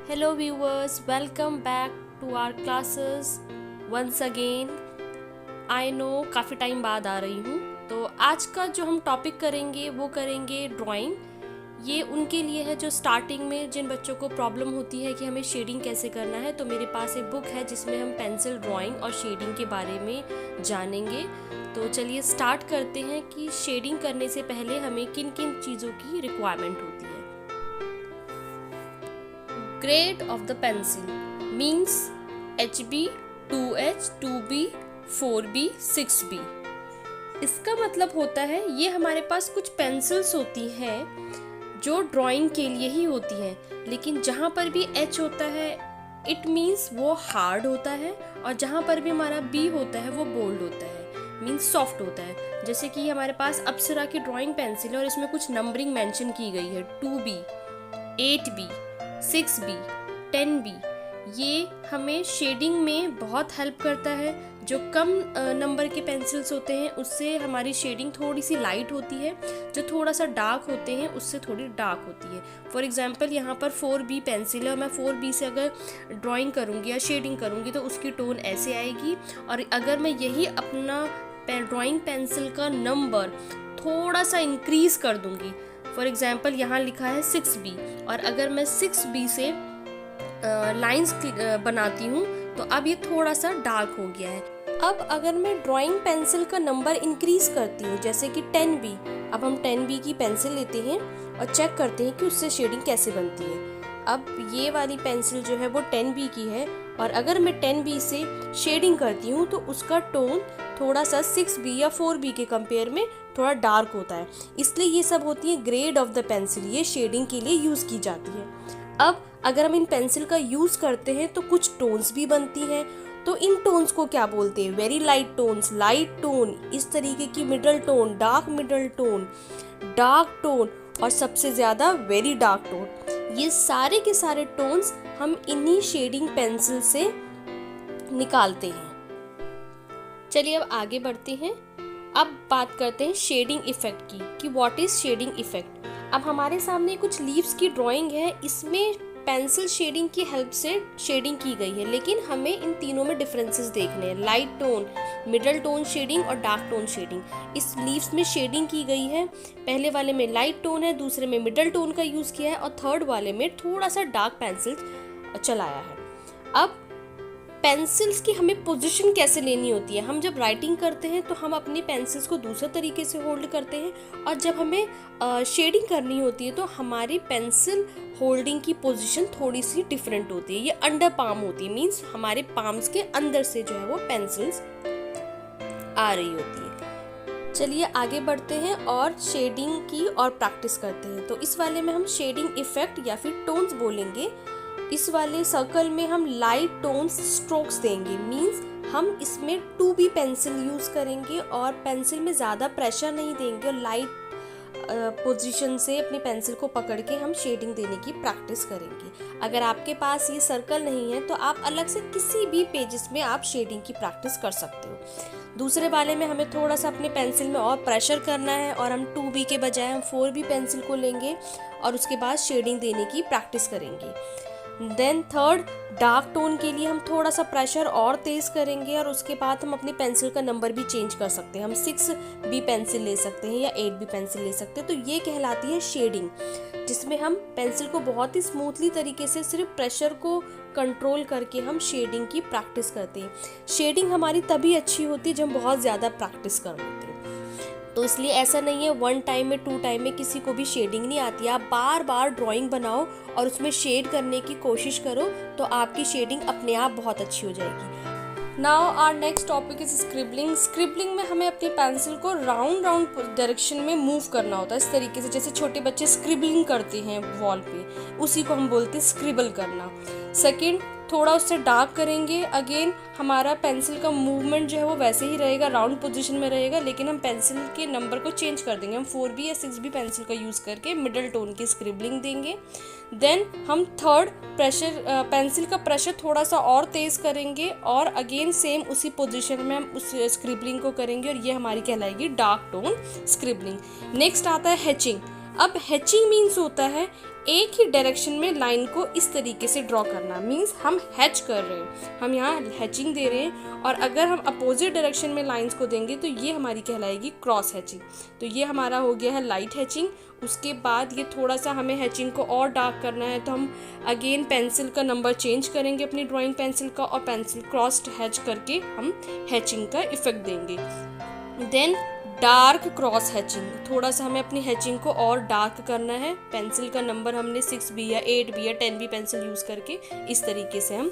Hello viewers, welcome back to our classes once again. I know काफ़ी time बाद आ रही हूँ, तो आज का जो हम टॉपिक करेंगे वो करेंगे ड्राइंग। ये उनके लिए है जो स्टार्टिंग में जिन बच्चों को प्रॉब्लम होती है कि हमें शेडिंग कैसे करना है। तो मेरे पास एक बुक है जिसमें हम पेंसिल ड्राइंग और शेडिंग के बारे में जानेंगे। तो चलिए स्टार्ट करते हैं कि शेडिंग करने से पहले हमें किन किन चीज़ों की रिक्वायरमेंट होती है। Grade of the pencil means HB, 2H, 2B, 4B, 6B। इसका मतलब होता है ये हमारे पास कुछ पेंसिल्स होती हैं जो ड्राइंग के लिए ही होती हैं, लेकिन जहाँ पर भी H होता है इट मीन्स वो हार्ड होता है, और जहाँ पर भी हमारा B होता है वो बोल्ड होता है, मीन्स सॉफ्ट होता है। जैसे कि हमारे पास अप्सरा की ड्राइंग पेंसिल है और इसमें कुछ नंबरिंग मेंशन की गई है 2B, 8B, 6B, 10B। ये हमें शेडिंग में बहुत हेल्प करता है। जो कम नंबर के पेंसिल्स होते हैं उससे हमारी शेडिंग थोड़ी सी लाइट होती है, जो थोड़ा सा डार्क होते हैं उससे थोड़ी डार्क होती है। फॉर एग्जांपल यहाँ पर 4B पेंसिल है और मैं 4B से अगर ड्राइंग करूँगी या शेडिंग करूँगी तो उसकी टोन ऐसे आएगी, और अगर मैं यही अपना ड्राइंग पेंसिल का नंबर थोड़ा सा इंक्रीज कर दूँगी, फॉर एग्जाम्पल यहाँ लिखा है 6B, और अगर मैं 6B से लाइंस बनाती हूँ तो अब ये थोड़ा सा डार्क हो गया है। अब अगर मैं ड्राइंग पेंसिल का नंबर इंक्रीज करती हूँ जैसे कि 10B, अब हम 10B की पेंसिल लेते हैं और चेक करते हैं कि उससे शेडिंग कैसे बनती है। अब ये वाली पेंसिल जो है वो 10B की है, और अगर मैं 10B से शेडिंग करती हूँ तो उसका टोन थोड़ा सा 6B या 4B के कंपेयर में थोड़ा डार्क होता है। इसलिए ये सब होती है ग्रेड ऑफ द पेंसिल, ये शेडिंग के लिए यूज़ की जाती है। अब अगर हम इन पेंसिल का यूज़ करते हैं तो कुछ टोन्स भी बनती हैं। तो इन टोन्स को क्या बोलते हैं? Very light tones, light tone, इस तरीके की middle tone, dark middle tone, dark tone, और सबसे ज़्यादा वेरी डार्क टोन। ये सारे के सारे टोन्स हम इन्हीं शेडिंग पेंसिल से निकालते हैं। चलिए अब आगे बढ़ते हैं। अब बात करते हैं शेडिंग इफेक्ट की कि व्हाट इज शेडिंग इफेक्ट। अब हमारे सामने कुछ लीव्स की ड्राइंग है, इसमें पेंसिल शेडिंग की हेल्प से शेडिंग की गई है, लेकिन हमें इन तीनों में डिफरेंसेस देखने हैं। Light tone, middle tone shading और डार्क टोन शेडिंग। इस लीव्स में शेडिंग की गई है, पहले वाले में लाइट टोन है, दूसरे में मिडल टोन का यूज़ किया है, और थर्ड वाले में थोड़ा सा डार्क पेंसिल चलाया है। अब पेंसिल्स की हमें पोजीशन कैसे लेनी होती है? हम जब राइटिंग करते हैं तो हम अपनी पेंसिल्स को दूसरे तरीके से होल्ड करते हैं, और जब हमें शेडिंग करनी होती है तो हमारी पेंसिल होल्डिंग की पोजीशन थोड़ी सी डिफरेंट होती है। ये अंडर पाम होती है, मीन्स हमारे पाम्स के अंदर से जो है वो पेंसिल्स आ रही होती है। चलिए आगे बढ़ते हैं और शेडिंग की और प्रैक्टिस करते हैं। तो इस वाले में हम शेडिंग इफेक्ट या फिर टोन्स बोलेंगे। इस वाले सर्कल में हम लाइट टोन्स स्ट्रोक्स देंगे, मींस हम इसमें 2B पेंसिल यूज़ करेंगे और पेंसिल में ज़्यादा प्रेशर नहीं देंगे, और लाइट पोजीशन से अपनी पेंसिल को पकड़ के हम शेडिंग देने की प्रैक्टिस करेंगे। अगर आपके पास ये सर्कल नहीं है तो आप अलग से किसी भी पेजेस में आप शेडिंग की प्रैक्टिस कर सकते हो। दूसरे वाले में हमें थोड़ा सा अपने पेंसिल में और प्रेशर करना है, और हम 2B के बजाय हम 4B पेंसिल को लेंगे और उसके बाद शेडिंग देने की प्रैक्टिस करेंगे। देन थर्ड, डार्क टोन के लिए हम थोड़ा सा प्रेशर और तेज़ करेंगे, और उसके बाद हम अपनी पेंसिल का नंबर भी चेंज कर सकते हैं। हम 6B पेंसिल ले सकते हैं या 8B पेंसिल ले सकते हैं। तो ये कहलाती है शेडिंग, जिसमें हम पेंसिल को बहुत ही स्मूथली तरीके से सिर्फ प्रेशर को कंट्रोल करके हम शेडिंग की प्रैक्टिस करते हैं। शेडिंग हमारी तभी अच्छी होती है जब हम बहुत ज़्यादा प्रैक्टिस कर लेते हैं। तो इसलिए ऐसा नहीं है 1 टाइम में 2 टाइम में किसी को भी शेडिंग नहीं आती। आप बार बार ड्राइंग बनाओ और उसमें शेड करने की कोशिश करो तो आपकी शेडिंग अपने आप बहुत अच्छी हो जाएगी। Now our next topic is scribbling. Scribbling में हमें अपनी पेंसिल को राउंड डायरेक्शन में मूव करना होता है, इस तरीके से जैसे छोटे बच्चे स्क्रिबलिंग करते हैं वॉल पे, उसी को हम बोलते हैं स्क्रिबल करना। सेकेंड, थोड़ा उससे डार्क करेंगे, अगेन हमारा पेंसिल का मूवमेंट जो है वो वैसे ही रहेगा, राउंड पोजीशन में रहेगा, लेकिन हम पेंसिल के नंबर को चेंज कर देंगे। हम 4B या 6B पेंसिल का यूज़ करके मिडल टोन की स्क्रिबलिंग देंगे। देन हम थर्ड, पेंसिल का प्रेशर थोड़ा सा और तेज़ करेंगे, और अगेन सेम उसी पोजीशन में हम उस स्क्रिबलिंग को करेंगे, और ये हमारी कहलाएगी डार्क टोन स्क्रिबलिंग। नेक्स्ट आता है हैचिंग। अब हैचिंग मीन्स होता है एक ही डायरेक्शन में लाइन को इस तरीके से ड्रॉ करना, मीन्स हम हैच कर रहे हैं, हम यहाँ हैचिंग दे रहे हैं। और अगर हम अपोजिट डायरेक्शन में लाइंस को देंगे तो ये हमारी कहलाएगी क्रॉस हैचिंग। तो ये हमारा हो गया है लाइट हैचिंग। उसके बाद ये थोड़ा सा हमें हैचिंग को और डार्क करना है तो हम अगेन पेंसिल का नंबर चेंज करेंगे अपनी ड्राइंग पेंसिल का, और पेंसिल क्रॉस्ड हैच करके हम हैचिंग का इफेक्ट देंगे। देन डार्क क्रॉस हैचिंग, थोड़ा सा हमें अपनी हैचिंग को और डार्क करना है। पेंसिल का नंबर हमने 6B या 8B या 10B पेंसिल यूज़ करके इस तरीके से हम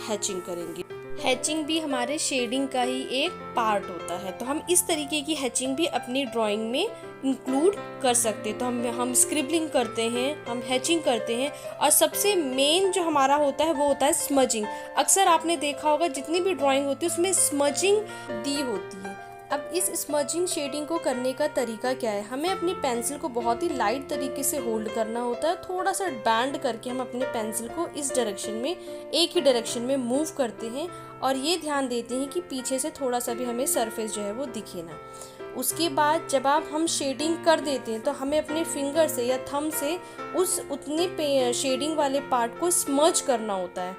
हैचिंग करेंगे। हैचिंग भी हमारे शेडिंग का ही एक पार्ट होता है, तो हम इस तरीके की हैचिंग भी अपनी ड्राइंग में इंक्लूड कर सकते हैं। तो हम स्क्रिबलिंग करते हैं, हम हैचिंग करते हैं, और सबसे मेन जो हमारा होता है वो होता है स्मजिंग। अक्सर आपने देखा होगा जितनी भी ड्राइंग होती है उसमें स्मजिंग दी होती है। अब इस स्मजिंग शेडिंग को करने का तरीका क्या है, हमें अपनी पेंसिल को बहुत ही लाइट तरीके से होल्ड करना होता है। थोड़ा सा बैंड करके हम अपने पेंसिल को इस डायरेक्शन में, एक ही डायरेक्शन में मूव करते हैं, और ये ध्यान देते हैं कि पीछे से थोड़ा सा भी हमें सरफेस जो है वो दिखे ना। उसके बाद जब हम शेडिंग कर देते हैं तो हमें अपने फिंगर से या थंब से उस उतने शेडिंग वाले पार्ट को स्मज करना होता है,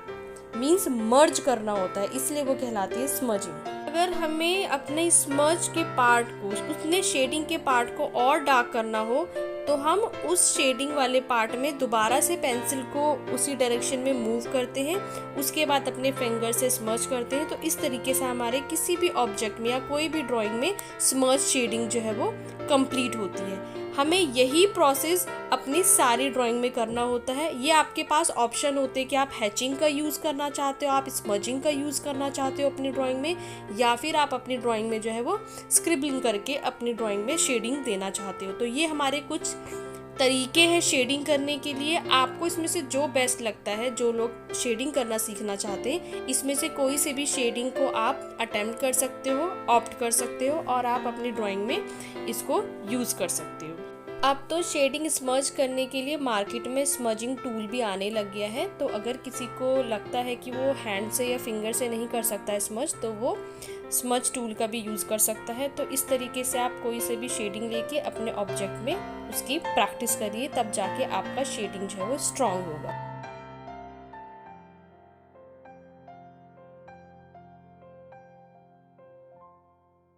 मीन्स मर्ज करना होता है, इसलिए वो कहलाती है स्मजिंग। अगर हमें अपने स्मज के पार्ट को, उतने शेडिंग के पार्ट को और डार्क करना हो तो हम उस शेडिंग वाले पार्ट में दोबारा से पेंसिल को उसी डायरेक्शन में मूव करते हैं, उसके बाद अपने फिंगर से स्मज करते हैं। तो इस तरीके से हमारे किसी भी ऑब्जेक्ट में या कोई भी ड्राइंग में स्मज शेडिंग जो है वो कंप्लीट होती है। हमें यही प्रोसेस अपनी सारी ड्राइंग में करना होता है। ये आपके पास ऑप्शन होते हैं कि आप हैचिंग का यूज़ करना चाहते हो, आप स्मजिंग का यूज़ करना चाहते हो अपनी ड्राइंग में, या फिर आप अपनी ड्राइंग में जो है वो स्क्रिबलिंग करके अपनी ड्राइंग में शेडिंग देना चाहते हो। तो ये हमारे कुछ तरीके हैं शेडिंग करने के लिए। आपको इसमें से जो बेस्ट लगता है, जो लोग शेडिंग करना सीखना चाहते हैं, इसमें से कोई से भी शेडिंग को आप अटेम्प्ट कर सकते हो, ऑप्ट कर सकते हो, और आप अपनी ड्राइंग में इसको यूज़ कर सकते हो। अब तो शेडिंग स्मज करने के लिए मार्केट में स्मजिंग टूल भी आने लग गया है। तो अगर किसी को लगता है कि वो हैंड से या फिंगर से नहीं कर सकता है स्मज, तो वो स्मज टूल का भी यूज़ कर सकता है। तो इस तरीके से आप कोई से भी शेडिंग लेके अपने ऑब्जेक्ट में उसकी प्रैक्टिस करिए, तब जाके आपका शेडिंग जो है वो स्ट्रॉन्ग होगा।